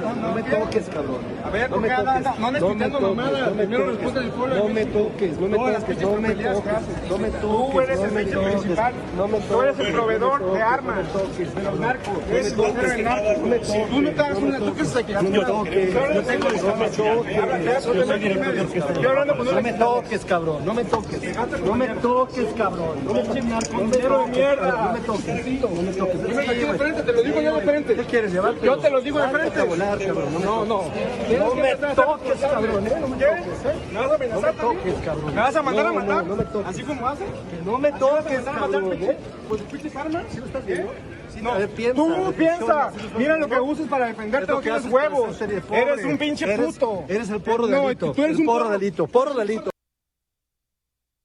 No me toques, cabrón. A ver, no me toques. No me quitando mamadas. Primero responde al pueblo. No me toques, no me toques, no me toques. No me toques. Tú eres el pinche principal. Tú eres el proveedor de armas de los narcos. Eres el vocero del narco. Si tú no te hagas una, ¿tú qué estás aquí? No me toques. No me toques, cabrón. No me toques. No me toques, cabrón. No me toques, narco de mierda. No me toques. No me toques. Dime aquí de frente, te lo digo yo de frente. ¿Qué quieres llevarte? Yo te lo digo de frente. No, no. No me toques, cabrón. No me toques, ¿Me vas a amenazar también? Cabrón. ¿Me vas a mandar a matar? No me toques. ¿Así como haces? No me toques, cabrón. ¿Pues pinches armas? ¿Sí lo estás viendo? No, A ver, piensa, tú piensa, mira lo que usas para defenderte, no tienes huevos, eres un pinche puto. Eres el porro No, delito, tú eres un porro delito, porro delito.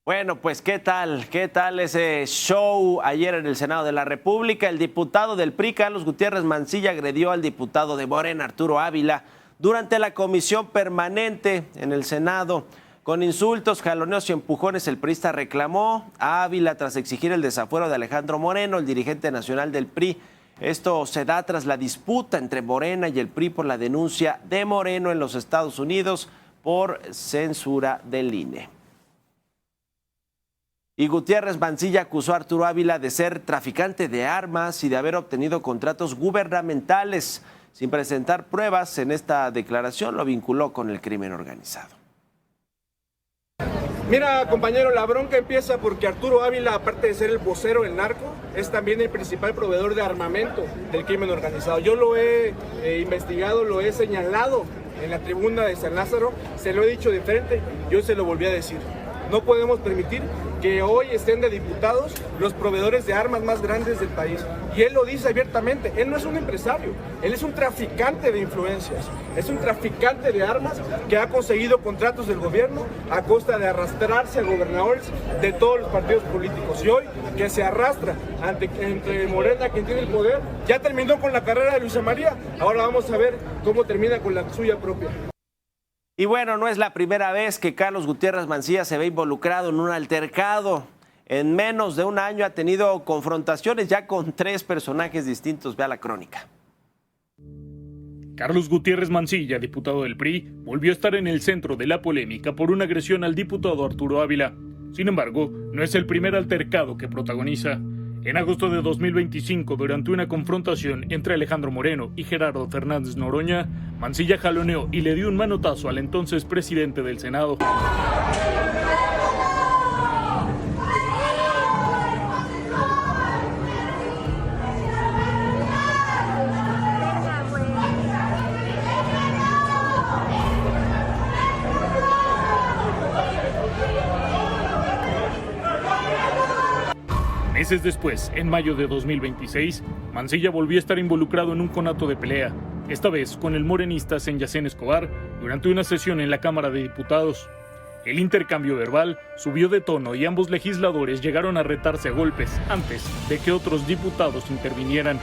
Bueno, pues ¿qué tal ese show ayer en el Senado de la República? El diputado del PRI, Carlos Gutiérrez Mancilla, agredió al diputado de Morena, Arturo Ávila, durante la comisión permanente en el Senado. Con insultos, jaloneos y empujones, el priista reclamó a Ávila tras exigir el desafuero de Alejandro Moreno, el dirigente nacional del PRI. Esto se da tras la disputa entre Morena y el PRI por la denuncia de Moreno en los Estados Unidos por censura del INE. Y Gutiérrez Mancilla acusó a Arturo Ávila de ser traficante de armas y de haber obtenido contratos gubernamentales. Sin presentar pruebas en esta declaración, lo vinculó con el crimen organizado. Mira, compañero, la bronca empieza porque Arturo Ávila, aparte de ser el vocero del narco, es también el principal proveedor de armamento del crimen organizado. Yo lo he investigado, lo he señalado en la tribuna de San Lázaro, se lo he dicho de frente, yo se lo volví a decir. No podemos permitir que hoy estén de diputados los proveedores de armas más grandes del país. Y él lo dice abiertamente, él no es un empresario, él es un traficante de influencias, es un traficante de armas que ha conseguido contratos del gobierno a costa de arrastrarse a gobernadores de todos los partidos políticos. Y hoy que se arrastra entre Morena, quien tiene el poder, ya terminó con la carrera de Luisa María, ahora vamos a ver cómo termina con la suya propia. Y bueno, no es la primera vez que Carlos Gutiérrez Mancilla se ve involucrado en un altercado. En menos de un año ha tenido confrontaciones ya con 3 personajes distintos. Vea la crónica. Carlos Gutiérrez Mancilla, diputado del PRI, volvió a estar en el centro de la polémica por una agresión al diputado Arturo Ávila. Sin embargo, no es el primer altercado que protagoniza. En agosto de 2025, durante una confrontación entre Alejandro Moreno y Gerardo Fernández Noroña, Mancilla jaloneó y le dio un manotazo al entonces presidente del Senado. Meses después, en mayo de 2026, Mancilla volvió a estar involucrado en un conato de pelea, esta vez con el morenista Senyacén Escobar, durante una sesión en la Cámara de Diputados. El intercambio verbal subió de tono y ambos legisladores llegaron a retarse a golpes antes de que otros diputados intervinieran.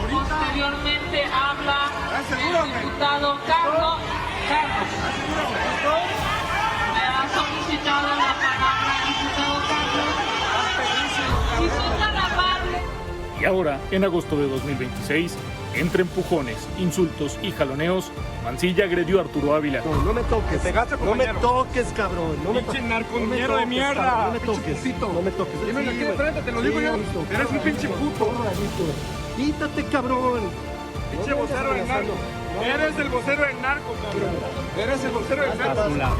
Posteriormente habla el diputado Carlos. Me ha solicitado la palabra el diputado Carlos. Y ahora, en agosto de 2026, entre empujones, insultos y jaloneos, Mancilla agredió a Arturo Ávila. No me toques. No me toques, cabrón. No me pinche narcoñero de mierda. No me toques. No me toques. Dime aquí de frente, te lo digo yo. Eres un pinche puto. Quítate, cabrón. Pinche vocero del narco. Eres el vocero del narco, cabrón. Eres el vocero del narco.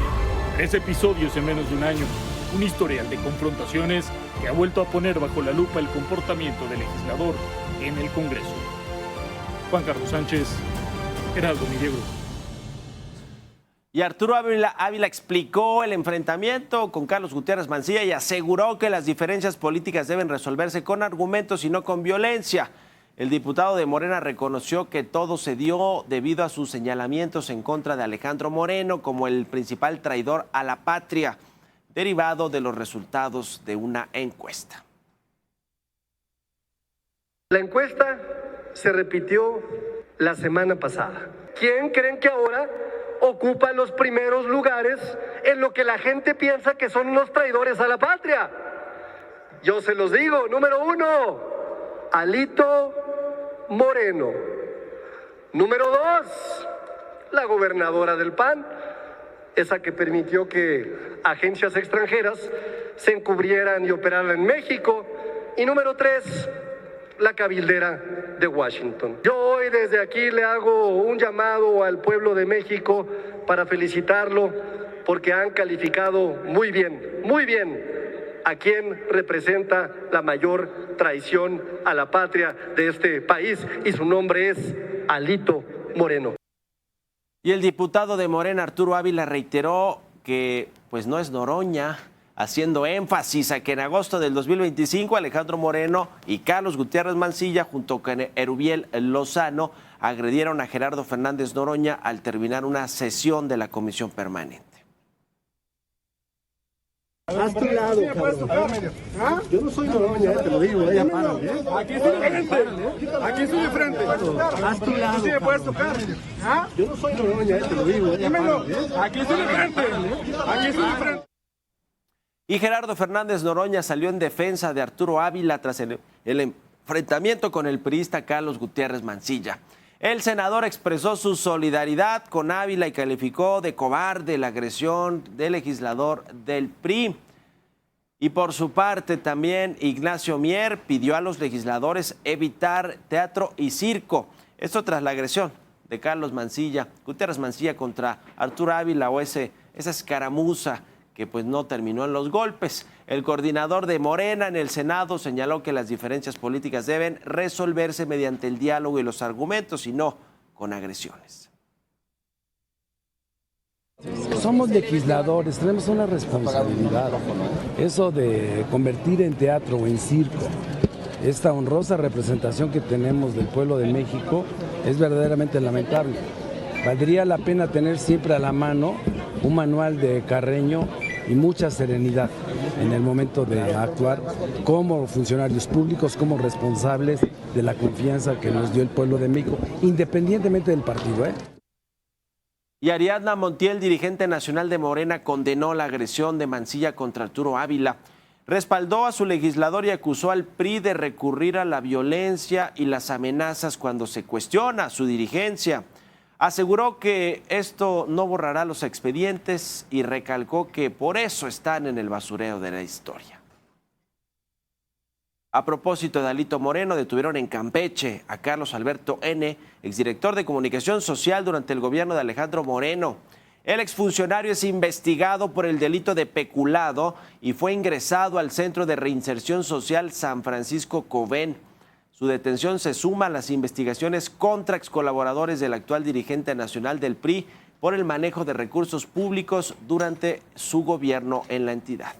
3 episodios en menos de un año. Un historial de confrontaciones que ha vuelto a poner bajo la lupa el comportamiento del legislador en el Congreso. Juan Carlos Sánchez, Heraldo Millegro. Y Arturo Ávila explicó el enfrentamiento con Carlos Gutiérrez Mancilla y aseguró que las diferencias políticas deben resolverse con argumentos y no con violencia. El diputado de Morena reconoció que todo se dio debido a sus señalamientos en contra de Alejandro Moreno como el principal traidor a la patria, derivado de los resultados de una encuesta. La encuesta se repitió la semana pasada. ¿Quién creen que ahora ocupa los primeros lugares en lo que la gente piensa que son unos traidores a la patria? Yo se los digo, número 1, Alito Moreno. Número 2, la gobernadora del PAN, esa que permitió que agencias extranjeras se encubrieran y operaran en México. Y número 3, la cabildera de Washington. Yo hoy desde aquí le hago un llamado al pueblo de México para felicitarlo porque han calificado muy bien a quien representa la mayor traición a la patria de este país, y su nombre es Alito Moreno. Y el diputado de Morena, Arturo Ávila, reiteró que pues no es Noroña, haciendo énfasis a que en agosto del 2025 Alejandro Moreno y Carlos Gutiérrez Mancilla, junto con Erubiel Lozano, agredieron a Gerardo Fernández Noroña al terminar una sesión de la comisión permanente. Haz tu lado, cabrón. Yo no soy Noroña, te lo digo, ya párale. Aquí estoy de frente. Aquí estoy de frente. Haz tu lado. Sí me puedes tocar. Yo no soy Noroña, te lo digo, ya párale. Aquí estoy de frente. Aquí estoy de frente. Y Gerardo Fernández Noroña salió en defensa de Arturo Ávila tras el enfrentamiento con el priista Carlos Gutiérrez Mancilla. El senador expresó su solidaridad con Ávila y calificó de cobarde la agresión del legislador del PRI. Y por su parte también Ignacio Mier pidió a los legisladores evitar teatro y circo. Esto tras la agresión de Carlos Gutiérrez Mancilla contra Arturo Ávila, o esa escaramuza que pues no terminó en los golpes. El coordinador de Morena en el Senado señaló que las diferencias políticas deben resolverse mediante el diálogo y los argumentos y no con agresiones. Somos legisladores, tenemos una responsabilidad. Eso de convertir en teatro o en circo esta honrosa representación que tenemos del pueblo de México es verdaderamente lamentable. Valdría la pena tener siempre a la mano un manual de Carreño y mucha serenidad en el momento de actuar como funcionarios públicos, como responsables de la confianza que nos dio el pueblo de México, independientemente del partido. Y Ariadna Montiel, dirigente nacional de Morena, condenó la agresión de Mancilla contra Arturo Ávila. Respaldó a su legislador y acusó al PRI de recurrir a la violencia y las amenazas cuando se cuestiona su dirigencia. Aseguró que esto no borrará los expedientes y recalcó que por eso están en el basurero de la historia. A propósito de Alito Moreno, detuvieron en Campeche a Carlos Alberto N., exdirector de Comunicación Social durante el gobierno de Alejandro Moreno. El exfuncionario es investigado por el delito de peculado y fue ingresado al Centro de Reinserción Social San Francisco Covén. Su detención se suma a las investigaciones contra excolaboradores del actual dirigente nacional del PRI por el manejo de recursos públicos durante su gobierno en la entidad.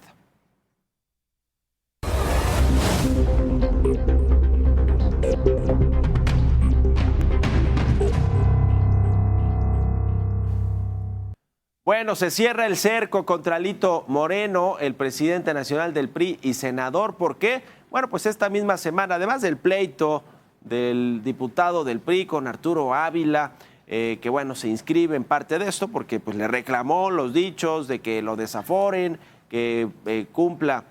Bueno, se cierra el cerco contra Alito Moreno, el presidente nacional del PRI y senador. ¿Por qué? Bueno, pues esta misma semana, además del pleito del diputado del PRI con Arturo Ávila, que bueno, se inscribe en parte de esto porque pues le reclamó los dichos de que lo desaforen, que cumpla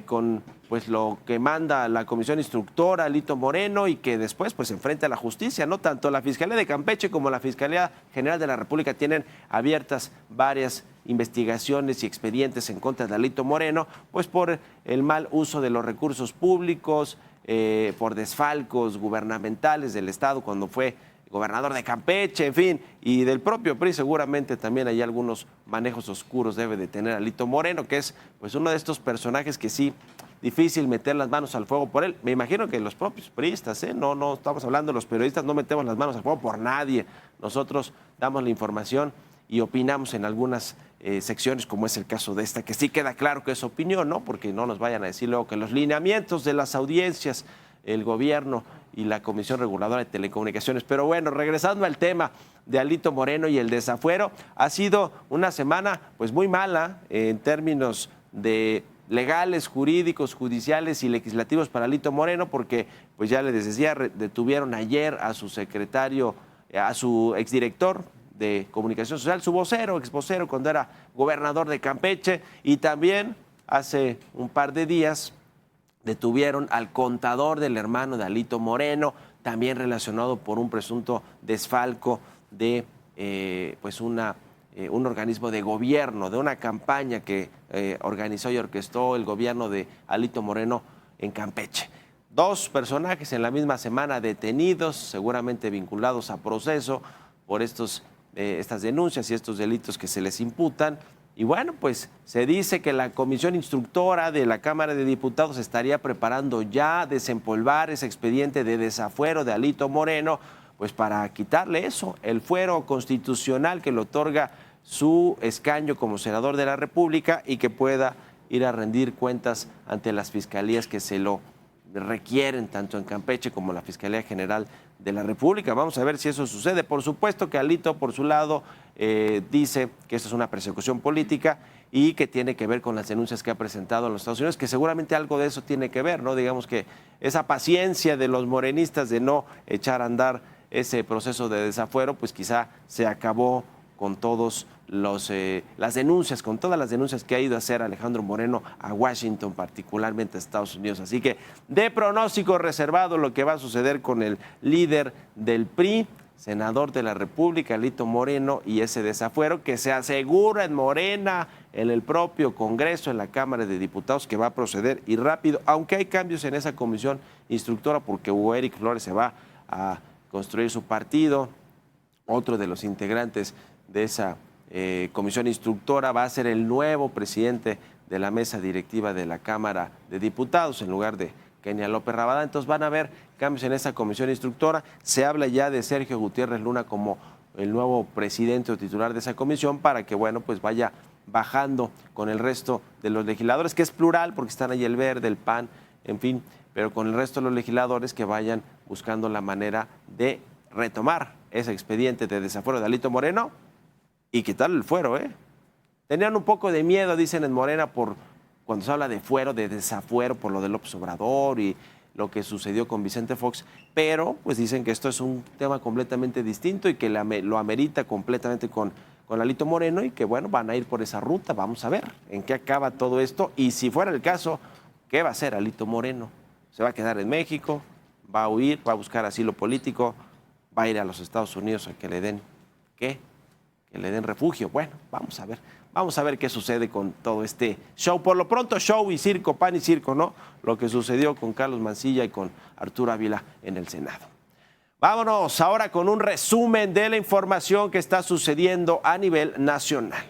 con pues lo que manda la comisión instructora Alito Moreno y que después pues se enfrente a la justicia, ¿no? Tanto la Fiscalía de Campeche como la Fiscalía General de la República tienen abiertas varias investigaciones y expedientes en contra de Alito Moreno, pues por el mal uso de los recursos públicos, por desfalcos gubernamentales del Estado cuando fue gobernador de Campeche, en fin, y del propio PRI seguramente también hay algunos manejos oscuros debe de tener Alito Moreno, que es pues uno de estos personajes que sí, difícil meter las manos al fuego por él. Me imagino que los propios priistas, no estamos hablando de los periodistas, no metemos las manos al fuego por nadie. Nosotros damos la información y opinamos en algunas secciones, como es el caso de esta, que sí queda claro que es opinión, ¿no? Porque no nos vayan a decir luego que los lineamientos de las audiencias, el gobierno y la Comisión Reguladora de Telecomunicaciones. Pero bueno, regresando al tema de Alito Moreno y el desafuero, ha sido una semana pues muy mala en términos de legales, jurídicos, judiciales y legislativos para Alito Moreno, porque pues ya les decía, detuvieron ayer a su secretario, a su exdirector de Comunicación Social, su exvocero cuando era gobernador de Campeche, y también hace un par de días detuvieron al contador del hermano de Alito Moreno, también relacionado por un presunto desfalco de un organismo de gobierno, de una campaña que organizó y orquestó el gobierno de Alito Moreno en Campeche. 2 personajes en la misma semana detenidos, seguramente vinculados a proceso por estas denuncias y estos delitos que se les imputan. Y bueno, pues se dice que la comisión instructora de la Cámara de Diputados estaría preparando ya desempolvar ese expediente de desafuero de Alito Moreno, pues para quitarle eso, el fuero constitucional que le otorga su escaño como senador de la República y que pueda ir a rendir cuentas ante las fiscalías que se lo requieren, tanto en Campeche como la Fiscalía General de la República. Vamos a ver si eso sucede. Por supuesto que Alito, por su lado, dice que esto es una persecución política y que tiene que ver con las denuncias que ha presentado en los Estados Unidos, que seguramente algo de eso tiene que ver, ¿no? Digamos que esa paciencia de los morenistas de no echar a andar ese proceso de desafuero, pues quizá se acabó con todas las denuncias, con todas las denuncias que ha ido a hacer Alejandro Moreno a Washington, particularmente a Estados Unidos. Así que de pronóstico reservado lo que va a suceder con el líder del PRI, senador de la República, Alito Moreno, y ese desafuero que se asegura en Morena, en el propio Congreso, en la Cámara de Diputados, que va a proceder y rápido, aunque hay cambios en esa comisión instructora, porque Hugo Eric Flores se va a construir su partido. Otro de los integrantes de esa comisión instructora va a ser el nuevo presidente de la mesa directiva de la Cámara de Diputados, en lugar de Kenia López Rabadán. Entonces van a haber cambios en esa comisión instructora. Se habla ya de Sergio Gutiérrez Luna como el nuevo presidente o titular de esa comisión para que, bueno, pues vaya bajando con el resto de los legisladores, que es plural porque están ahí el Verde, el PAN, en fin, pero con el resto de los legisladores que vayan buscando la manera de retomar ese expediente de desafuero de Alito Moreno y quitarle el fuero, Tenían un poco de miedo, dicen en Morena, por cuando se habla de fuero, de desafuero, por lo de López Obrador y lo que sucedió con Vicente Fox, pero pues dicen que esto es un tema completamente distinto y que lo amerita completamente con Alito Moreno y que, bueno, van a ir por esa ruta. Vamos a ver en qué acaba todo esto y si fuera el caso, ¿qué va a hacer Alito Moreno? ¿Se va a quedar en México? ¿Va a huir? ¿Va a buscar asilo político? ¿Va a ir a los Estados Unidos a que le den qué? Que le den refugio. Bueno, vamos a ver qué sucede con todo este show. Por lo pronto, show y circo, pan y circo, ¿no? Lo que sucedió con Carlos Mancilla y con Arturo Ávila en el Senado. Vámonos ahora con un resumen de la información que está sucediendo a nivel nacional.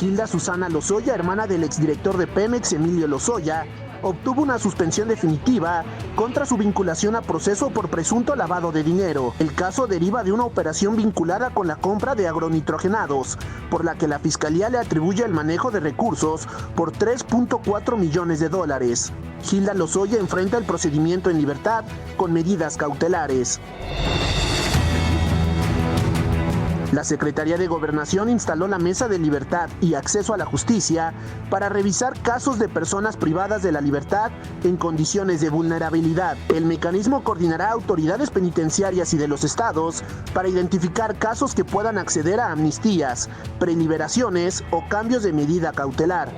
Hilda Susana Lozoya, hermana del exdirector de Pemex, Emilio Lozoya, obtuvo una suspensión definitiva contra su vinculación a proceso por presunto lavado de dinero. El caso deriva de una operación vinculada con la compra de agronitrogenados, por la que la Fiscalía le atribuye el manejo de recursos por $3.4 millones. Hilda Lozoya enfrenta el procedimiento en libertad con medidas cautelares. La Secretaría de Gobernación instaló la Mesa de Libertad y Acceso a la Justicia para revisar casos de personas privadas de la libertad en condiciones de vulnerabilidad. El mecanismo coordinará autoridades penitenciarias y de los estados para identificar casos que puedan acceder a amnistías, preliberaciones o cambios de medida cautelar.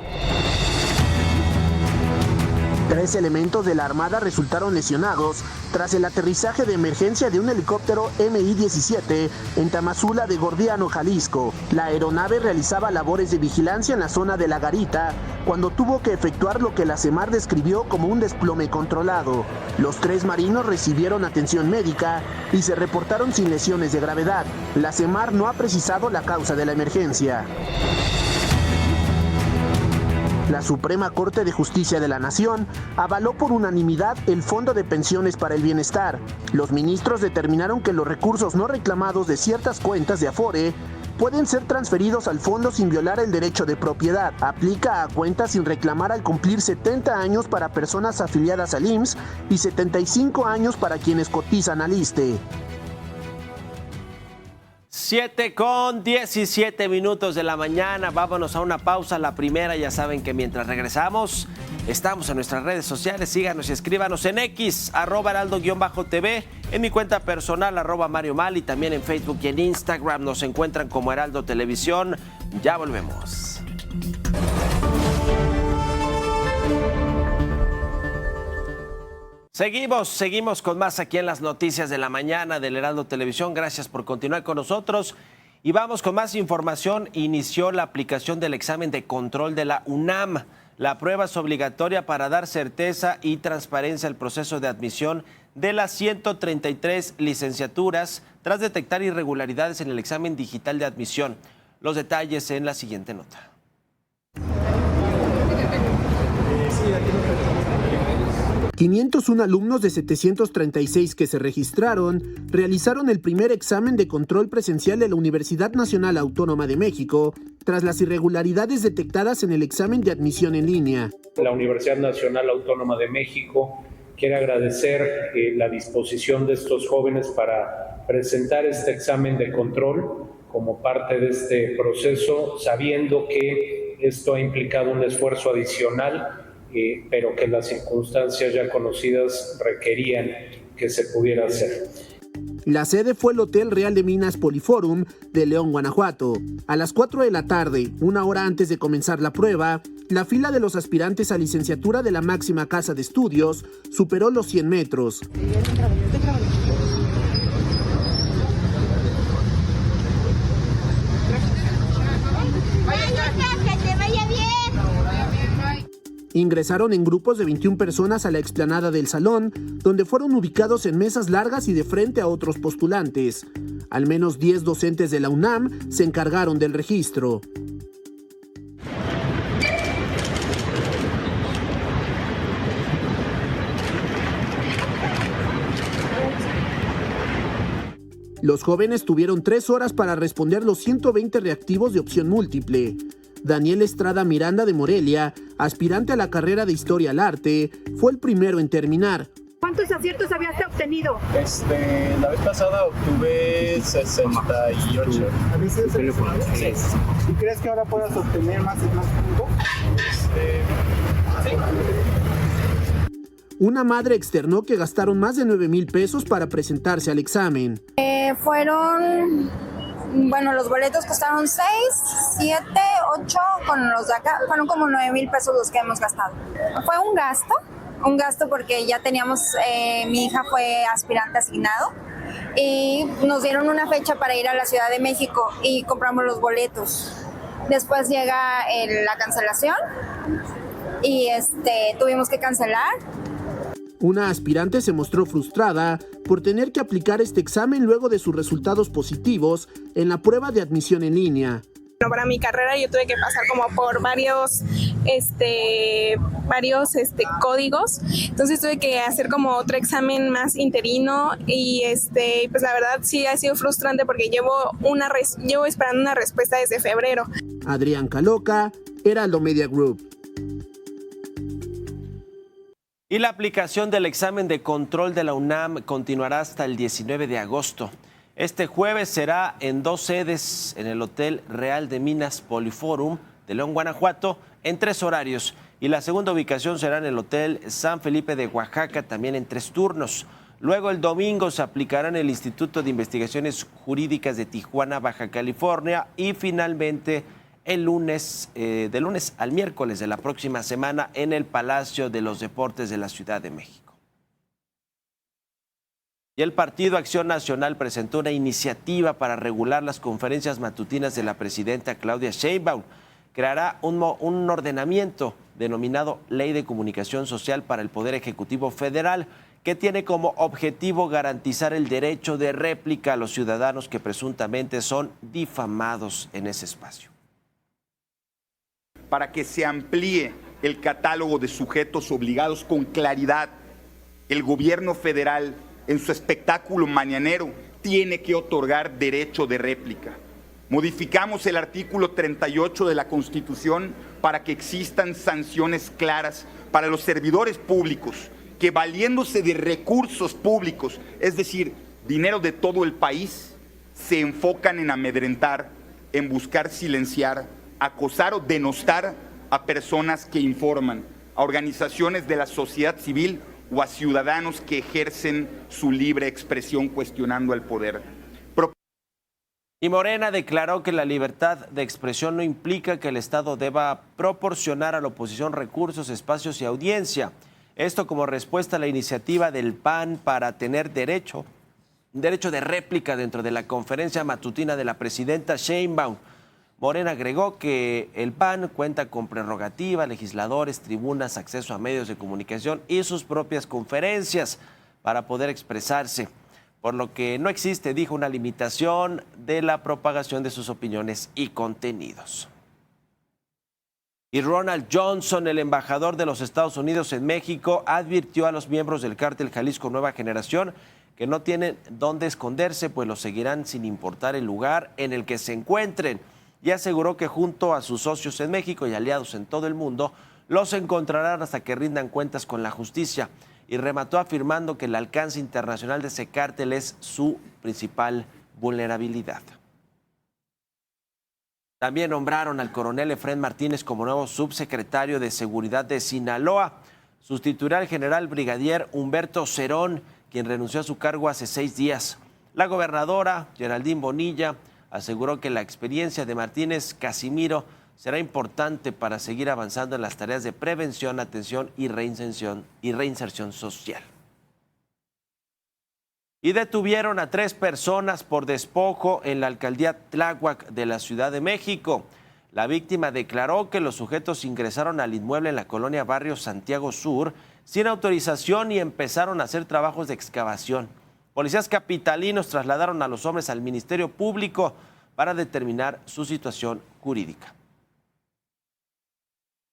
3 elementos de la Armada resultaron lesionados tras el aterrizaje de emergencia de un helicóptero Mi-17 en Tamazula de Gordiano, Jalisco. La aeronave realizaba labores de vigilancia en la zona de La Garita cuando tuvo que efectuar lo que la SEMAR describió como un desplome controlado. Los 3 marinos recibieron atención médica y se reportaron sin lesiones de gravedad. La SEMAR no ha precisado la causa de la emergencia. La Suprema Corte de Justicia de la Nación avaló por unanimidad el Fondo de Pensiones para el Bienestar. Los ministros determinaron que los recursos no reclamados de ciertas cuentas de Afore pueden ser transferidos al fondo sin violar el derecho de propiedad. Aplica a cuentas sin reclamar al cumplir 70 años para personas afiliadas al IMSS y 75 años para quienes cotizan al ISSSTE. 7:17 de la mañana, vámonos a una pausa, la primera. Ya saben que mientras regresamos estamos en nuestras redes sociales, síganos y escríbanos en X, @heraldo_tv, en mi cuenta personal, @Mario Mal, y también en Facebook y en Instagram nos encuentran como Heraldo Televisión. Ya volvemos. Seguimos con más aquí en las noticias de la mañana del Heraldo Televisión. Gracias por continuar con nosotros. Y vamos con más información. Inició la aplicación del examen de control de la UNAM. La prueba es obligatoria para dar certeza y transparencia al proceso de admisión de las 133 licenciaturas tras detectar irregularidades en el examen digital de admisión. Los detalles en la siguiente nota. 501 alumnos de 736 que se registraron realizaron el primer examen de control presencial de la Universidad Nacional Autónoma de México tras las irregularidades detectadas en el examen de admisión en línea. La Universidad Nacional Autónoma de México quiere agradecer la disposición de estos jóvenes para presentar este examen de control como parte de este proceso, sabiendo que esto ha implicado un esfuerzo adicional, pero que las circunstancias ya conocidas requerían que se pudiera hacer. La sede fue el Hotel Real de Minas Poliforum de León, Guanajuato. A las 4 de la tarde, una hora antes de comenzar la prueba, la fila de los aspirantes a licenciatura de la máxima casa de estudios superó los 100 metros. Ingresaron en grupos de 21 personas a la explanada del salón, donde fueron ubicados en mesas largas y de frente a otros postulantes. Al menos 10 docentes de la UNAM se encargaron del registro. Los jóvenes tuvieron 3 horas para responder los 120 reactivos de opción múltiple. Daniel Estrada Miranda de Morelia, aspirante a la carrera de Historia al Arte, fue el primero en terminar. ¿Cuántos aciertos habías obtenido? La vez pasada obtuve 68. ¿Y crees que ahora puedas obtener más puntos? Sí. Una madre externó que gastaron más de 9,000 pesos para presentarse al examen. Los boletos costaron 6, 7, 8, con los de acá, fueron como 9,000 pesos los que hemos gastado. Fue un gasto porque ya teníamos, mi hija fue aspirante asignado y nos dieron una fecha para ir a la Ciudad de México y compramos los boletos. Después llega la cancelación y tuvimos que cancelar. Una aspirante se mostró frustrada por tener que aplicar este examen luego de sus resultados positivos en la prueba de admisión en línea. Para mi carrera yo tuve que pasar como por varios códigos, entonces tuve que hacer como otro examen más interino y pues la verdad sí ha sido frustrante porque llevo esperando una respuesta desde febrero. Adrián Caloca, Heraldo Media Group. Y la aplicación del examen de control de la UNAM continuará hasta el 19 de agosto. Este jueves será en 2 sedes en el Hotel Real de Minas Poliforum de León, Guanajuato, en 3 horarios. Y la segunda ubicación será en el Hotel San Felipe de Oaxaca, también en 3 turnos. Luego el domingo se aplicará en el Instituto de Investigaciones Jurídicas de Tijuana, Baja California. Y finalmente el lunes, de lunes al miércoles de la próxima semana en el Palacio de los Deportes de la Ciudad de México. Y el Partido Acción Nacional presentó una iniciativa para regular las conferencias matutinas de la presidenta Claudia Sheinbaum. Creará un ordenamiento denominado Ley de Comunicación Social para el Poder Ejecutivo Federal, que tiene como objetivo garantizar el derecho de réplica a los ciudadanos que presuntamente son difamados en ese espacio. Para que se amplíe el catálogo de sujetos obligados con claridad, el gobierno federal, en su espectáculo mañanero, tiene que otorgar derecho de réplica. Modificamos el artículo 38 de la Constitución para que existan sanciones claras para los servidores públicos que, valiéndose de recursos públicos, es decir, dinero de todo el país, se enfocan en amedrentar, en buscar silenciar, acosar o denostar a personas que informan, a organizaciones de la sociedad civil o a ciudadanos que ejercen su libre expresión cuestionando el poder. Y Morena declaró que la libertad de expresión no implica que el Estado deba proporcionar a la oposición recursos, espacios y audiencia. Esto como respuesta a la iniciativa del PAN para tener derecho de réplica dentro de la conferencia matutina de la presidenta Sheinbaum. Morena agregó que el PAN cuenta con prerrogativa, legisladores, tribunas, acceso a medios de comunicación y sus propias conferencias para poder expresarse, por lo que no existe, dijo, una limitación de la propagación de sus opiniones y contenidos. Y Ronald Johnson, el embajador de los Estados Unidos en México, advirtió a los miembros del cártel Jalisco Nueva Generación que no tienen dónde esconderse, pues los seguirán sin importar el lugar en el que se encuentren, y aseguró que junto a sus socios en México y aliados en todo el mundo, los encontrarán hasta que rindan cuentas con la justicia, y remató afirmando que el alcance internacional de ese cártel es su principal vulnerabilidad. También nombraron al coronel Efrén Martínez como nuevo subsecretario de Seguridad de Sinaloa. Sustituirá al general brigadier Humberto Cerón, quien renunció a su cargo hace 6 días. La gobernadora Geraldine Bonilla aseguró que la experiencia de Martínez Casimiro será importante para seguir avanzando en las tareas de prevención, atención y reinserción social. Y detuvieron a 3 personas por despojo en la alcaldía Tláhuac de la Ciudad de México. La víctima declaró que los sujetos ingresaron al inmueble en la colonia Barrio Santiago Sur sin autorización y empezaron a hacer trabajos de excavación. Policías capitalinos trasladaron a los hombres al Ministerio Público para determinar su situación jurídica.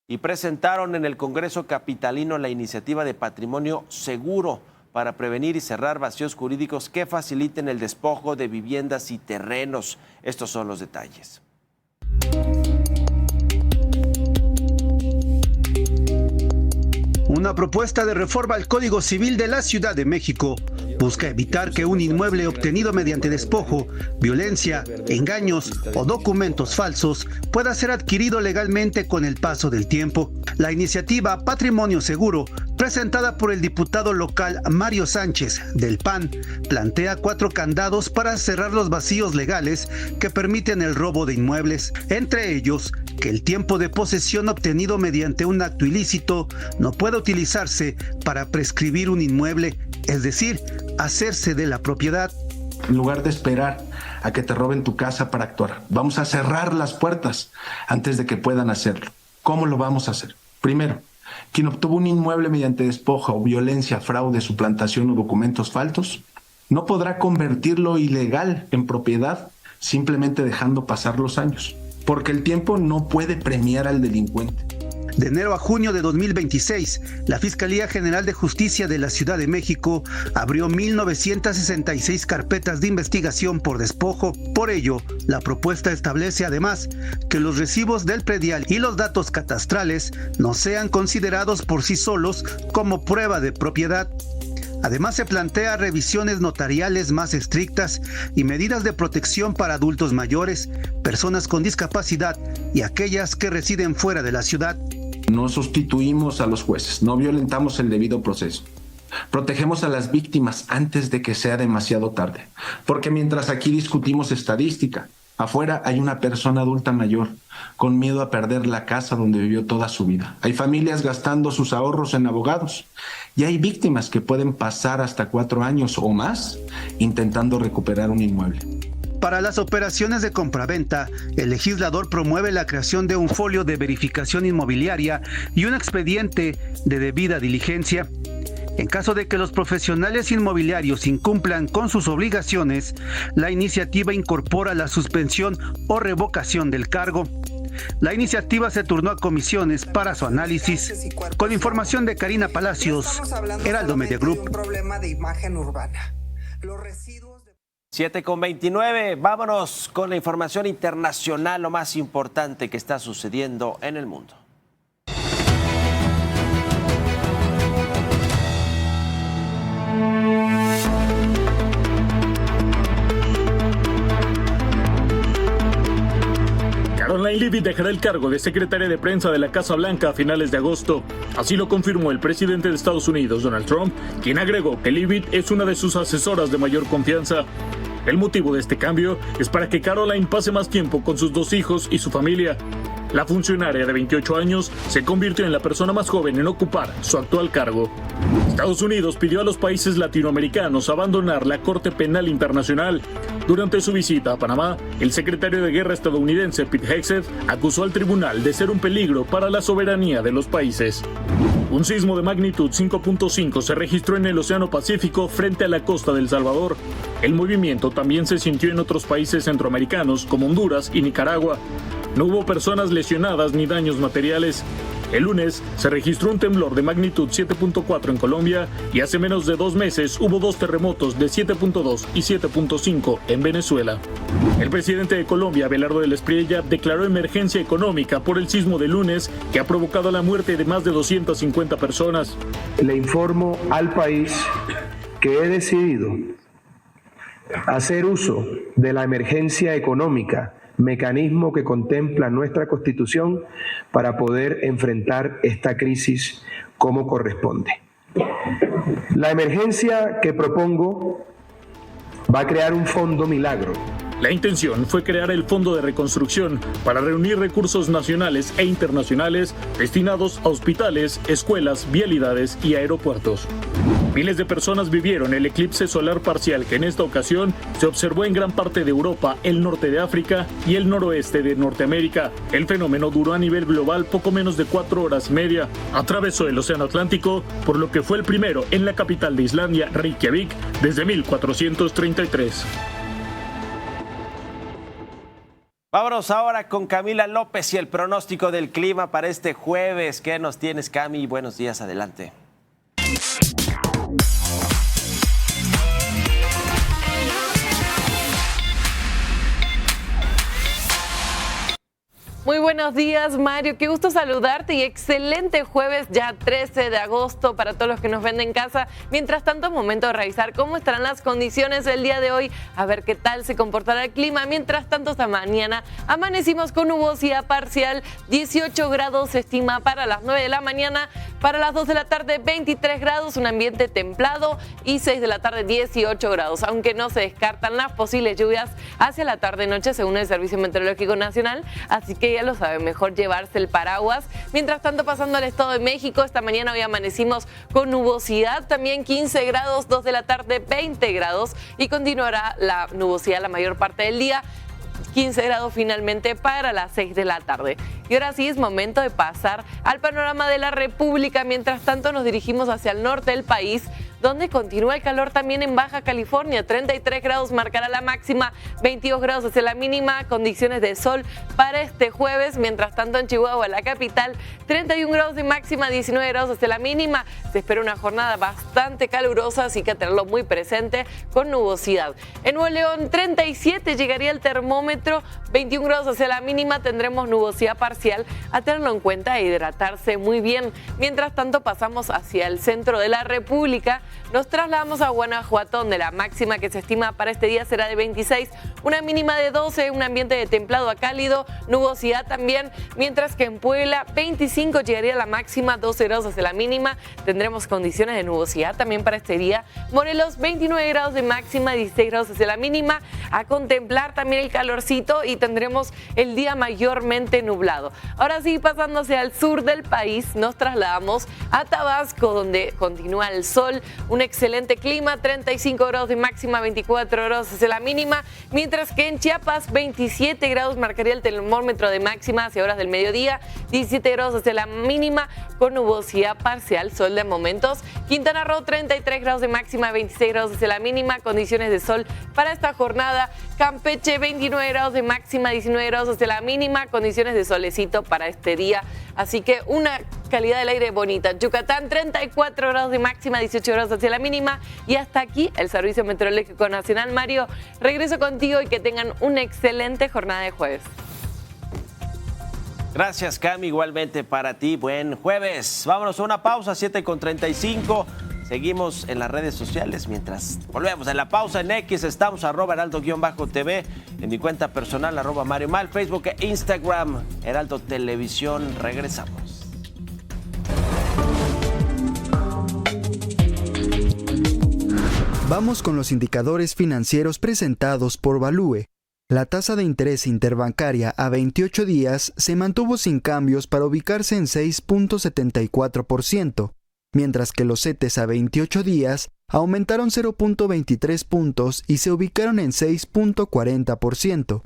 Y presentaron en el Congreso capitalino la iniciativa de patrimonio seguro para prevenir y cerrar vacíos jurídicos que faciliten el despojo de viviendas y terrenos. Estos son los detalles. Una propuesta de reforma al Código Civil de la Ciudad de México busca evitar que un inmueble obtenido mediante despojo, violencia, engaños o documentos falsos pueda ser adquirido legalmente con el paso del tiempo. La iniciativa Patrimonio Seguro, presentada por el diputado local Mario Sánchez del PAN, plantea 4 candados para cerrar los vacíos legales que permiten el robo de inmuebles, entre ellos que el tiempo de posesión obtenido mediante un acto ilícito no puede utilizarse para prescribir un inmueble, es decir, hacerse de la propiedad. En lugar de esperar a que te roben tu casa para actuar, vamos a cerrar las puertas antes de que puedan hacerlo. ¿Cómo lo vamos a hacer? Primero, quien obtuvo un inmueble mediante despojo o violencia, fraude, suplantación o documentos falsos, no podrá convertirlo ilegal en propiedad simplemente dejando pasar los años, porque el tiempo no puede premiar al delincuente. De enero a junio de 2026, la Fiscalía General de Justicia de la Ciudad de México abrió 1,966 carpetas de investigación por despojo. Por ello, la propuesta establece además que los recibos del predial y los datos catastrales no sean considerados por sí solos como prueba de propiedad. Además, se plantea revisiones notariales más estrictas y medidas de protección para adultos mayores, personas con discapacidad y aquellas que residen fuera de la ciudad. No sustituimos a los jueces, no violentamos el debido proceso. Protegemos a las víctimas antes de que sea demasiado tarde, porque mientras aquí discutimos estadística, afuera hay una persona adulta mayor con miedo a perder la casa donde vivió toda su vida. Hay familias gastando sus ahorros en abogados y hay víctimas que pueden pasar hasta 4 años o más intentando recuperar un inmueble. Para las operaciones de compraventa, el legislador promueve la creación de un folio de verificación inmobiliaria y un expediente de debida diligencia. En caso de que los profesionales inmobiliarios incumplan con sus obligaciones, la iniciativa incorpora la suspensión o revocación del cargo. La iniciativa se turnó a comisiones para su análisis. Con información de Karina Palacios, Heraldo Media Group. Un problema de imagen urbana. 7:29, vámonos con la información internacional, lo más importante que está sucediendo en el mundo. Caroline Leavitt dejará el cargo de secretaria de prensa de la Casa Blanca a finales de agosto. Así lo confirmó el presidente de Estados Unidos, Donald Trump, quien agregó que Leavitt es una de sus asesoras de mayor confianza. El motivo de este cambio es para que Caroline pase más tiempo con sus 2 hijos y su familia. La funcionaria de 28 años se convirtió en la persona más joven en ocupar su actual cargo. Estados Unidos pidió a los países latinoamericanos abandonar la Corte Penal Internacional. Durante su visita a Panamá, el secretario de Guerra estadounidense Pete Hegseth acusó al tribunal de ser un peligro para la soberanía de los países. Un sismo de magnitud 5.5 se registró en el Océano Pacífico frente a la costa de El Salvador. El movimiento también se sintió en otros países centroamericanos como Honduras y Nicaragua. No hubo personas lesionadas ni daños materiales. El lunes se registró un temblor de magnitud 7.4 en Colombia y hace menos de 2 meses hubo 2 terremotos de 7.2 y 7.5 en Venezuela. El presidente de Colombia, Abelardo del Espriella, declaró emergencia económica por el sismo de lunes que ha provocado la muerte de más de 250 personas. Le informo al país que he decidido hacer uso de la emergencia económica, mecanismo que contempla nuestra Constitución, para poder enfrentar esta crisis como corresponde. La emergencia que propongo va a crear un fondo milagro. La intención fue crear el Fondo de Reconstrucción para reunir recursos nacionales e internacionales destinados a hospitales, escuelas, vialidades y aeropuertos. Miles de personas vivieron el eclipse solar parcial que en esta ocasión se observó en gran parte de Europa, el norte de África y el noroeste de Norteamérica. El fenómeno duró a nivel global poco menos de 4 horas y media. Atravesó el Océano Atlántico, por lo que fue el primero en la capital de Islandia, Reykjavik, desde 1433. Vámonos ahora con Camila López y el pronóstico del clima para este jueves. ¿Qué nos tienes, Cami? Buenos días, adelante. Muy buenos días, Mario. Qué gusto saludarte y excelente jueves, ya 13 de agosto para todos los que nos ven en casa. Mientras tanto, es momento de revisar cómo estarán las condiciones el día de hoy, a ver qué tal se comportará el clima. Mientras tanto, esta mañana amanecimos con nubosidad parcial, 18 grados se estima para las 9 de la mañana, para las 2 de la tarde 23 grados, un ambiente templado, y 6 de la tarde 18 grados, aunque no se descartan las posibles lluvias hacia la tarde-noche según el Servicio Meteorológico Nacional, así que ya lo saben, mejor llevarse el paraguas. Mientras tanto, pasando al Estado de México, esta mañana hoy amanecimos con nubosidad, también 15 grados, 2 de la tarde 20 grados, y continuará la nubosidad la mayor parte del día. 15 grados finalmente para las 6 de la tarde. Y ahora sí es momento de pasar al panorama de la República. Mientras tanto, nos dirigimos hacia el norte del país, donde continúa el calor también en Baja California. 33 grados marcará la máxima, 22 grados hacia la mínima, condiciones de sol para este jueves. Mientras tanto, en Chihuahua, la capital, 31 grados de máxima, 19 grados hacia la mínima. Se espera una jornada bastante calurosa, así que a tenerlo muy presente con nubosidad. En Nuevo León, 37 llegaría el termómetro, 21 grados hacia la mínima, tendremos nubosidad parcial, a tenerlo en cuenta e hidratarse muy bien. Mientras tanto, pasamos hacia el centro de la República. Nos trasladamos a Guanajuato, donde la máxima que se estima para este día será de 26, una mínima de 12, un ambiente de templado a cálido, nubosidad también, mientras que en Puebla 25 llegaría la máxima, 12 grados hacia la mínima, tendremos condiciones de nubosidad también para este día. Morelos 29 grados de máxima, 16 grados hacia la mínima, a contemplar también el calorcito y tendremos el día mayormente nublado. Ahora sí, pasando hacia el sur del país, nos trasladamos a Tabasco, donde continúa el sol, un excelente clima, 35 grados de máxima, 24 grados hacia la mínima, mientras que en Chiapas 27 grados marcaría el termómetro de máxima hacia horas del mediodía, 17 grados hacia la mínima con nubosidad parcial, sol de momentos. Quintana Roo 33 grados de máxima, 26 grados hacia la mínima, condiciones de sol para esta jornada. Campeche 29 grados de máxima, 19 grados hacia la mínima, condiciones de solecito para este día, así que una calidad del aire bonita. Yucatán 34 grados de máxima, 18 grados hacia la mínima, y hasta aquí el Servicio Meteorológico Nacional. Mario, regreso contigo y que tengan una excelente jornada de jueves. Gracias, Cami, igualmente para ti. Buen jueves. Vámonos a una pausa, 7:35. Seguimos en las redes sociales mientras volvemos. En la pausa en X estamos @heraldo_TV, en mi cuenta personal @Mario Mal, Facebook e Instagram, Heraldo Televisión. Regresamos. Vamos con los indicadores financieros presentados por Value. La tasa de interés interbancaria a 28 días se mantuvo sin cambios para ubicarse en 6.74%, mientras que los CETES a 28 días aumentaron 0.23 puntos y se ubicaron en 6.40%.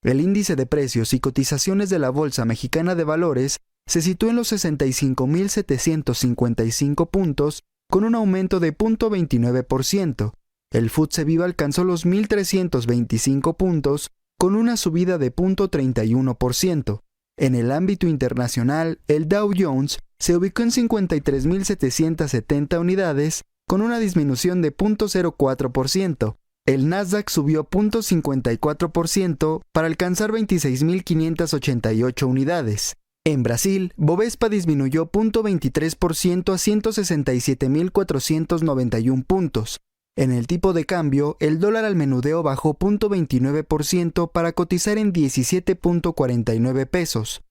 El índice de precios y cotizaciones de la Bolsa Mexicana de Valores se situó en los 65.755 puntos, con un aumento de 0.29%. El FTSE Viva alcanzó los 1.325 puntos, con una subida de 0.31%. En el ámbito internacional, el Dow Jones se ubicó en 53.770 unidades, con una disminución de 0.04%. El Nasdaq subió 0.54% para alcanzar 26.588 unidades. En Brasil, Bovespa disminuyó 0.23% a 167.491 puntos. En el tipo de cambio, el dólar al menudeo bajó 0.29% para cotizar en 17.49 pesos.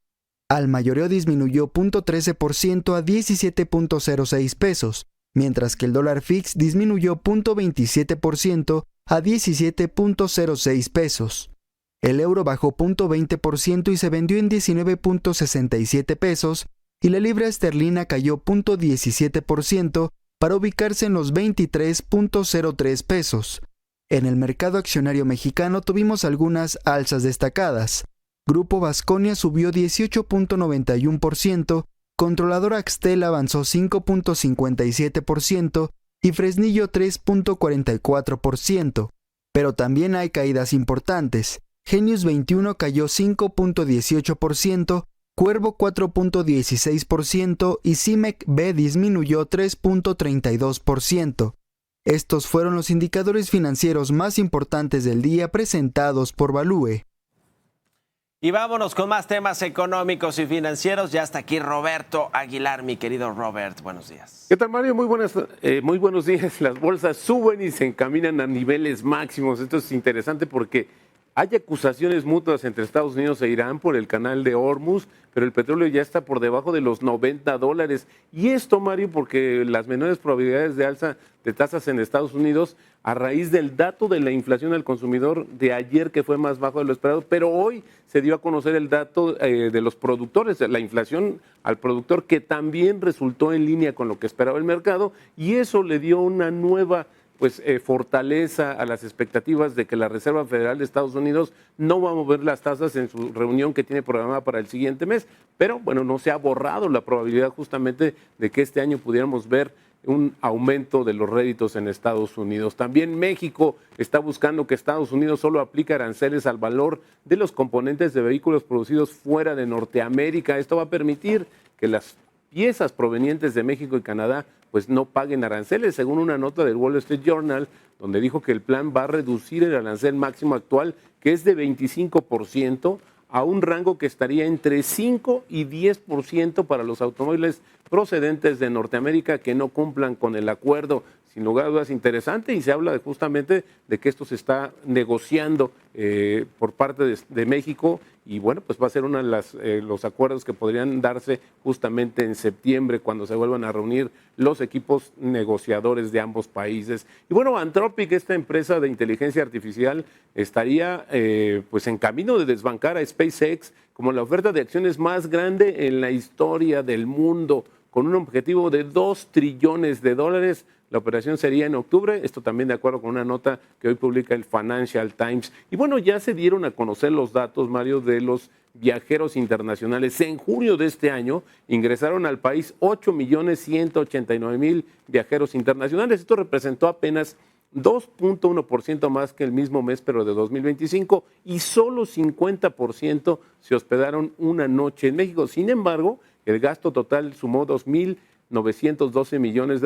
Al mayoreo disminuyó 0.13% a 17.06 pesos, mientras que el dólar fix disminuyó 0.27% a 17.06 pesos. El euro bajó 0.20% y se vendió en 19.67 pesos, y la libra esterlina cayó 0.17% para ubicarse en los 23.03 pesos. En el mercado accionario mexicano tuvimos algunas alzas destacadas. Grupo Vasconia subió 18.91%, Controladora Axtel avanzó 5.57% y Fresnillo 3.44%. Pero también hay caídas importantes. Genius 21 cayó 5.18%, Cuervo 4.16% y CIMEC B disminuyó 3.32%. Estos fueron los indicadores financieros más importantes del día presentados por Valúe. Y vámonos con más temas económicos y financieros. Ya está aquí Roberto Aguilar, mi querido Robert. Buenos días. ¿Qué tal, Mario? Muy buenos días. Las bolsas suben y se encaminan a niveles máximos. Esto es interesante porque hay acusaciones mutuas entre Estados Unidos e Irán por el canal de Hormuz, pero el petróleo ya está por debajo de los $90. Y esto, Mario, porque las menores probabilidades de alza de tasas en Estados Unidos a raíz del dato de la inflación al consumidor de ayer, que fue más bajo de lo esperado, pero hoy se dio a conocer el dato de los productores, la inflación al productor, que también resultó en línea con lo que esperaba el mercado, y eso le dio una nueva fortaleza a las expectativas de que la Reserva Federal de Estados Unidos no va a mover las tasas en su reunión que tiene programada para el siguiente mes. Pero bueno, no se ha borrado la probabilidad justamente de que este año pudiéramos ver un aumento de los réditos en Estados Unidos. También México está buscando que Estados Unidos solo aplique aranceles al valor de los componentes de vehículos producidos fuera de Norteamérica. Esto va a permitir que las piezas provenientes de México y Canadá pues no paguen aranceles, según una nota del Wall Street Journal, donde dijo que el plan va a reducir el arancel máximo actual, que es de 25%, a un rango que estaría entre 5 y 10% para los automóviles procedentes de Norteamérica que no cumplan con el acuerdo. Sin lugar a dudas, interesante, y se habla justamente de que esto se está negociando por parte de México, y bueno, pues va a ser uno de los acuerdos que podrían darse justamente en septiembre, cuando se vuelvan a reunir los equipos negociadores de ambos países. Y bueno, Anthropic, esta empresa de inteligencia artificial, estaría pues en camino de desbancar a SpaceX como la oferta de acciones más grande en la historia del mundo, con un objetivo de $2 trillones. La operación sería en octubre, esto también de acuerdo con una nota que hoy publica el Financial Times. Y bueno, ya se dieron a conocer los datos, Mario, de los viajeros internacionales. En junio de este año ingresaron al país 8.189.000 viajeros internacionales. Esto representó apenas 2.1% más que el mismo mes, pero de 2025, y solo 50% se hospedaron una noche en México. Sin embargo, el gasto total sumó $2.912 millones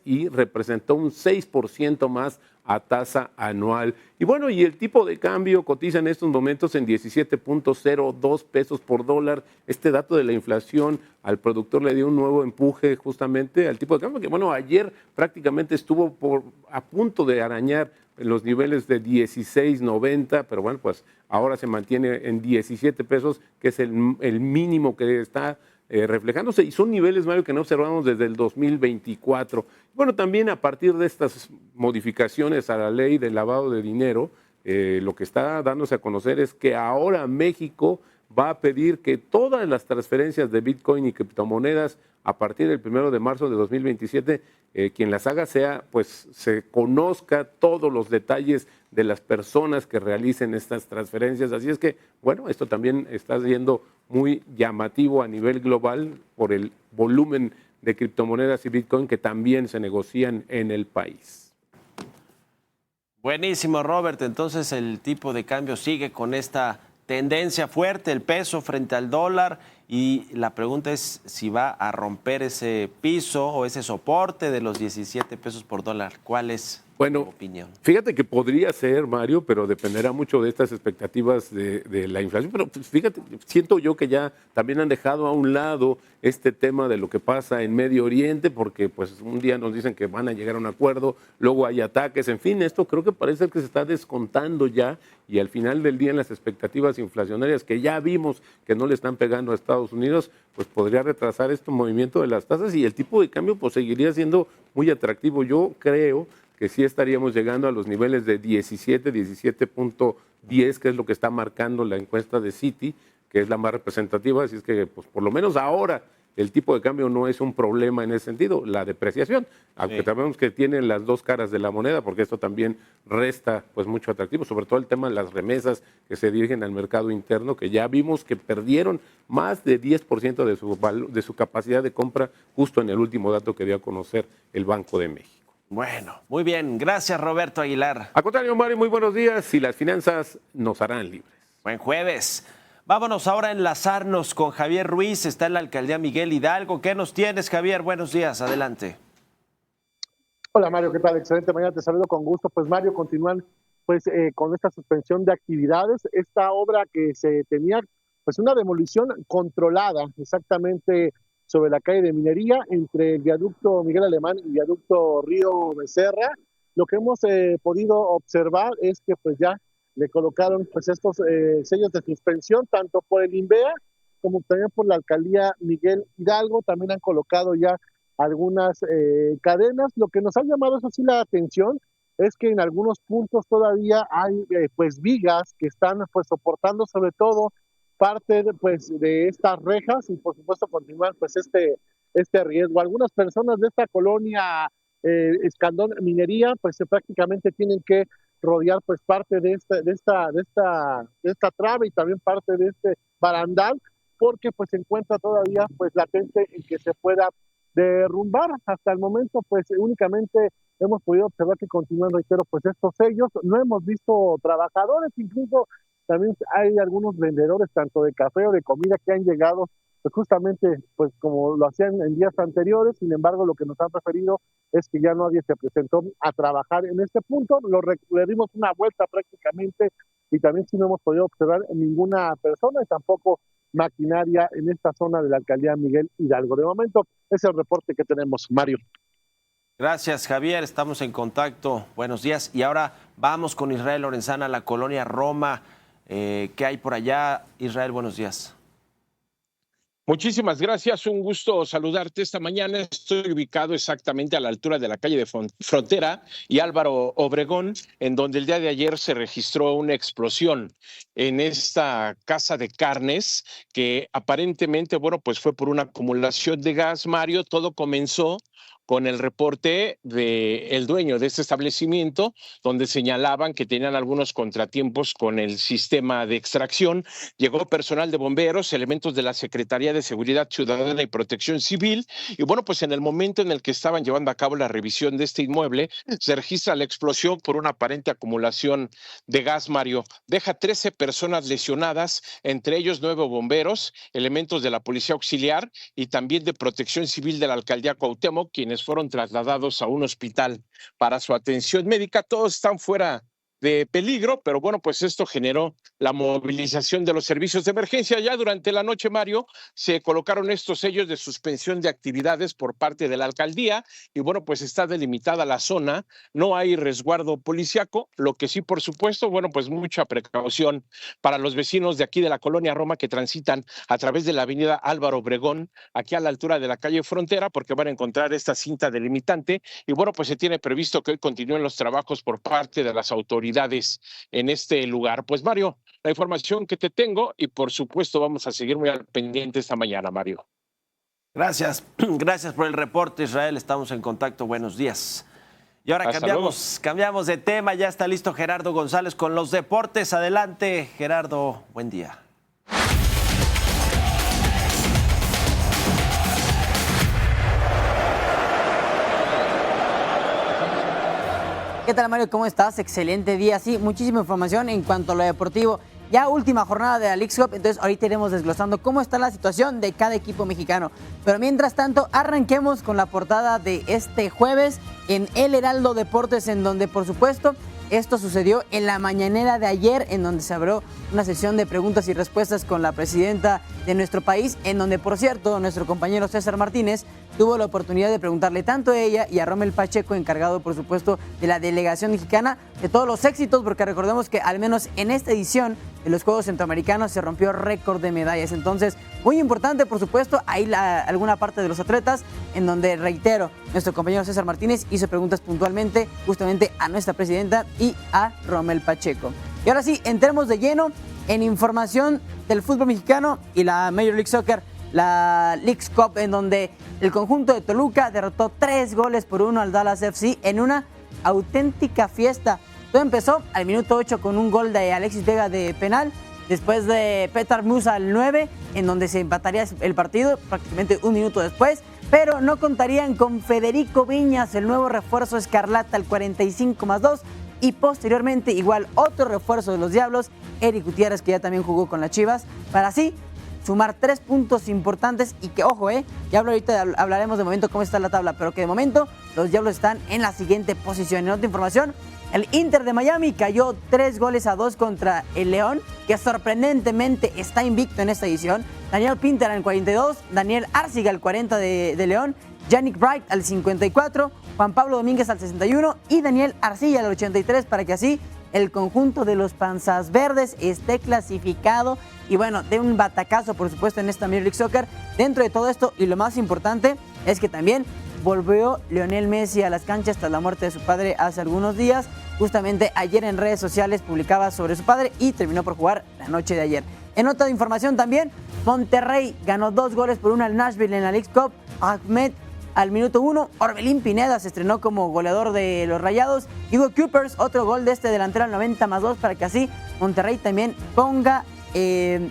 y representó un 6% más a tasa anual. Y bueno, y el tipo de cambio cotiza en estos momentos en 17.02 pesos por dólar. Este dato de la inflación al productor le dio un nuevo empuje justamente al tipo de cambio, que bueno, ayer prácticamente estuvo a punto de arañar los niveles de 16.90, pero bueno, pues ahora se mantiene en 17 pesos, que es el mínimo que está reflejándose, y son niveles, Mario, que no observamos desde el 2024. Bueno, también a partir de estas modificaciones a la ley del lavado de dinero, lo que está dándose a conocer es que ahora México va a pedir que todas las transferencias de Bitcoin y criptomonedas a partir del 1 de marzo de 2027, quien las haga se conozca todos los detalles de las personas que realicen estas transferencias. Así es que, bueno, esto también está siendo muy llamativo a nivel global por el volumen de criptomonedas y Bitcoin que también se negocian en el país. Buenísimo, Robert. Entonces el tipo de cambio sigue con esta tendencia fuerte, el peso frente al dólar, y la pregunta es si va a romper ese piso o ese soporte de los 17 pesos por dólar. ¿Cuál es tu opinión? Fíjate que podría ser, Mario, pero dependerá mucho de estas expectativas de la inflación. Pero fíjate, siento yo que ya también han dejado a un lado este tema de lo que pasa en Medio Oriente, porque pues un día nos dicen que van a llegar a un acuerdo, luego hay ataques, en fin, esto creo que parece que se está descontando ya, y al final del día en las expectativas inflacionarias que ya vimos que no le están pegando a Estados Unidos, pues podría retrasar este movimiento de las tasas y el tipo de cambio pues seguiría siendo muy atractivo. Yo creo que sí estaríamos llegando a los niveles de 17, 17.10, que es lo que está marcando la encuesta de Citi, que es la más representativa, así es que pues por lo menos ahora el tipo de cambio no es un problema en ese sentido, la depreciación, aunque sabemos que tienen las dos caras de la moneda, porque esto también resta pues mucho atractivo, sobre todo el tema de las remesas que se dirigen al mercado interno, que ya vimos que perdieron más de 10% de su capacidad de compra justo en el último dato que dio a conocer el Banco de México. Bueno, muy bien. Gracias, Roberto Aguilar. Al contrario, Mario, muy buenos días y las finanzas nos harán libres. Buen jueves. Vámonos ahora a enlazarnos con Javier Ruiz. Está en la alcaldía Miguel Hidalgo. ¿Qué nos tienes, Javier? Buenos días. Adelante. Hola, Mario. ¿Qué tal? Excelente mañana. Te saludo con gusto. Pues, Mario, continúan con esta suspensión de actividades. Esta obra que se tenía, pues una demolición controlada exactamente sobre la calle de Minería, entre el viaducto Miguel Alemán y el viaducto Río Becerra. Lo que hemos podido observar es que pues ya le colocaron pues estos sellos de suspensión, tanto por el INVEA como también por la alcaldía Miguel Hidalgo. También han colocado ya algunas cadenas. Lo que nos ha llamado eso sí la atención es que en algunos puntos todavía hay pues vigas que están pues soportando sobre todo parte de estas rejas y por supuesto continúan pues este riesgo. Algunas personas de esta colonia Escandón Minería pues prácticamente tienen que rodear pues parte de esta trave y también parte de este barandal porque pues se encuentra todavía pues latente en que se pueda derrumbar. Hasta el momento pues únicamente hemos podido observar que continúan, reitero, pues estos sellos. No hemos visto trabajadores, incluso también hay algunos vendedores tanto de café o de comida que han llegado pues justamente pues como lo hacían en días anteriores. Sin embargo, lo que nos han referido es que ya nadie se presentó a trabajar en este punto. Le dimos una vuelta prácticamente y también sí no hemos podido observar ninguna persona y tampoco maquinaria en esta zona de la alcaldía Miguel Hidalgo. De momento, ese es el reporte que tenemos, Mario. Gracias, Javier. Estamos en contacto. Buenos días. Y ahora vamos con Israel Lorenzana, la colonia Roma. ¿Qué hay por allá? Israel, buenos días. Muchísimas gracias, un gusto saludarte esta mañana. Estoy ubicado exactamente a la altura de la calle de Frontera y Álvaro Obregón, en donde el día de ayer se registró una explosión en esta casa de carnes que aparentemente, bueno, pues fue por una acumulación de gas, Mario. Todo comenzó con el reporte del dueño de este establecimiento, donde señalaban que tenían algunos contratiempos con el sistema de extracción. Llegó personal de bomberos, elementos de la Secretaría de Seguridad Ciudadana y Protección Civil, y bueno, pues en el momento en el que estaban llevando a cabo la revisión de este inmueble, se registra la explosión por una aparente acumulación de gas, Mario. Deja 13 personas lesionadas, entre ellos 9 bomberos, elementos de la Policía Auxiliar y también de Protección Civil de la Alcaldía Cuauhtémoc, quienes fueron trasladados a un hospital para su atención médica. Todos están fuera de peligro, pero bueno, pues esto generó la movilización de los servicios de emergencia. Ya durante la noche, Mario, se colocaron estos sellos de suspensión de actividades por parte de la alcaldía y bueno, pues está delimitada la zona, no hay resguardo policiaco, lo que sí, por supuesto, bueno, pues mucha precaución para los vecinos de aquí de la colonia Roma que transitan a través de la avenida Álvaro Obregón, aquí a la altura de la calle Frontera, porque van a encontrar esta cinta delimitante y bueno, pues se tiene previsto que hoy continúen los trabajos por parte de las autoridades autoridades en este lugar. Pues Mario, la información que te tengo y por supuesto vamos a seguir muy al pendiente esta mañana, Mario. Gracias por el reporte, Israel. Estamos en contacto. Buenos días. Y ahora cambiamos de tema. Ya está listo Gerardo González con los deportes. Adelante, Gerardo. Buen día. ¿Qué tal, Mario? ¿Cómo estás? Excelente día. Sí, muchísima información en cuanto a lo deportivo. Ya última jornada de la Leagues Cup, entonces ahorita iremos desglosando cómo está la situación de cada equipo mexicano. Pero mientras tanto, arranquemos con la portada de este jueves en El Heraldo Deportes, en donde, por supuesto, esto sucedió en la mañanera de ayer, en donde se abrió una sesión de preguntas y respuestas con la presidenta de nuestro país, en donde, por cierto, nuestro compañero César Martínez tuvo la oportunidad de preguntarle tanto a ella y a Rommel Pacheco, encargado, por supuesto, de la delegación mexicana, de todos los éxitos, porque recordemos que al menos en esta edición de los Juegos Centroamericanos se rompió récord de medallas. Entonces, muy importante, por supuesto, ahí alguna parte de los atletas, en donde, reitero, nuestro compañero César Martínez hizo preguntas puntualmente justamente a nuestra presidenta y a Rommel Pacheco. Y ahora sí, entremos de lleno en información del fútbol mexicano y la Major League Soccer, la Leagues Cup, en donde el conjunto de Toluca derrotó 3-1 al Dallas FC en una auténtica fiesta. Todo empezó al minuto 8 con un gol de Alexis Vega de penal, después de Petar Musa al 9, en donde se empataría el partido prácticamente un minuto después, pero no contarían con Federico Viñas, el nuevo refuerzo escarlata, al 45+2, y posteriormente igual otro refuerzo de los Diablos, Eric Gutiérrez, que ya también jugó con las Chivas, para así sumar 3 puntos importantes y que, ojo, ya ahorita hablaremos de momento cómo está la tabla, pero que de momento los Diablos están en la siguiente posición. En otra información, el Inter de Miami cayó 3-2 contra el León, que sorprendentemente está invicto en esta edición. Daniel Pinter al 42, Daniel Arciga al 40 de León, Yannick Bright al 54, Juan Pablo Domínguez al 61 y Daniel Arcilla al 83, para que así el conjunto de los Panzas Verdes esté clasificado y bueno, de un batacazo, por supuesto, en esta Major League Soccer. Dentro de todo esto, y lo más importante, es que también volvió Lionel Messi a las canchas tras la muerte de su padre hace algunos días. Justamente ayer en redes sociales publicaba sobre su padre y terminó por jugar la noche de ayer. En otra información también, Monterrey ganó 2-1 al Nashville en la Leagues Cup. Ahmed al minuto 1, Orbelín Pineda se estrenó como goleador de los Rayados. Hugo Coopers, otro gol de este delantero al 90+2, para que así Monterrey también ponga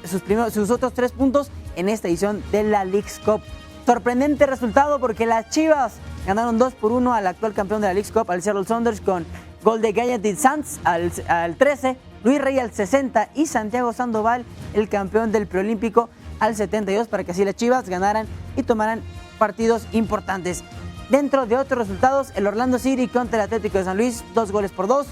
sus otros 3 puntos en esta edición de la Leagues Cup. Sorprendente resultado porque las Chivas ganaron 2-1 al actual campeón de la Leagues Cup, al Seattle Sounders, con gol de Gayatid Sanz al 13, Luis Rey al 60 y Santiago Sandoval, el campeón del preolímpico, al 72, para que así las Chivas ganaran y tomaran partidos importantes. Dentro de otros resultados, el Orlando City contra el Atlético de San Luis, 2-2.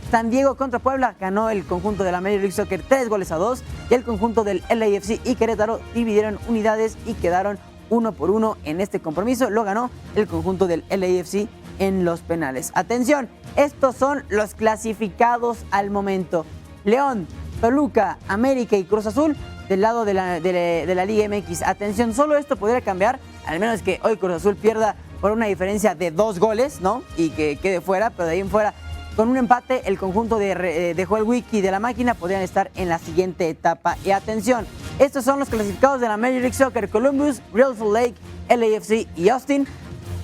San Diego contra Puebla, ganó el conjunto de la Major League Soccer 3-2, y el conjunto del LAFC y Querétaro dividieron unidades y quedaron 1-1 en este compromiso. Lo ganó el conjunto del LAFC en los penales. Atención, estos son los clasificados al momento: León, Toluca, América y Cruz Azul del lado de la Liga MX. Atención, solo esto podría cambiar, al menos que hoy Cruz Azul pierda por una diferencia de 2 goles, ¿no? Y que quede fuera, pero de ahí en fuera, con un empate, el conjunto de Joel Wiki de la máquina podrían estar en la siguiente etapa. Y atención, estos son los clasificados de la Major League Soccer: Columbus, Real Salt Lake, LAFC y Austin,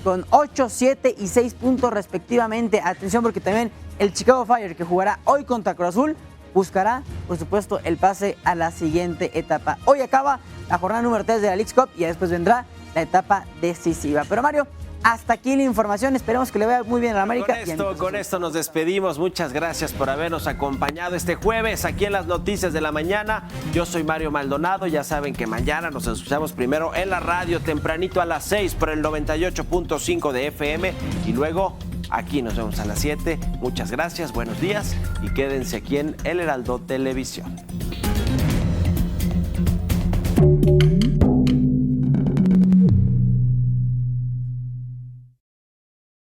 con 8, 7 y 6 puntos respectivamente. Atención, porque también el Chicago Fire, que jugará hoy contra Cruz Azul, buscará, por supuesto, el pase a la siguiente etapa. Hoy acaba la jornada número 3 de la Leagues Cup y después vendrá la etapa decisiva. Pero Mario, hasta aquí la información. Esperemos que le vaya muy bien a la América. Con esto nos despedimos. Muchas gracias por habernos acompañado este jueves aquí en las Noticias de la Mañana. Yo soy Mario Maldonado. Ya saben que mañana nos escuchamos primero en la radio tempranito a las 6 por el 98.5 de FM y luego aquí nos vemos a las 7. Muchas gracias, buenos días y quédense aquí en El Heraldo Televisión.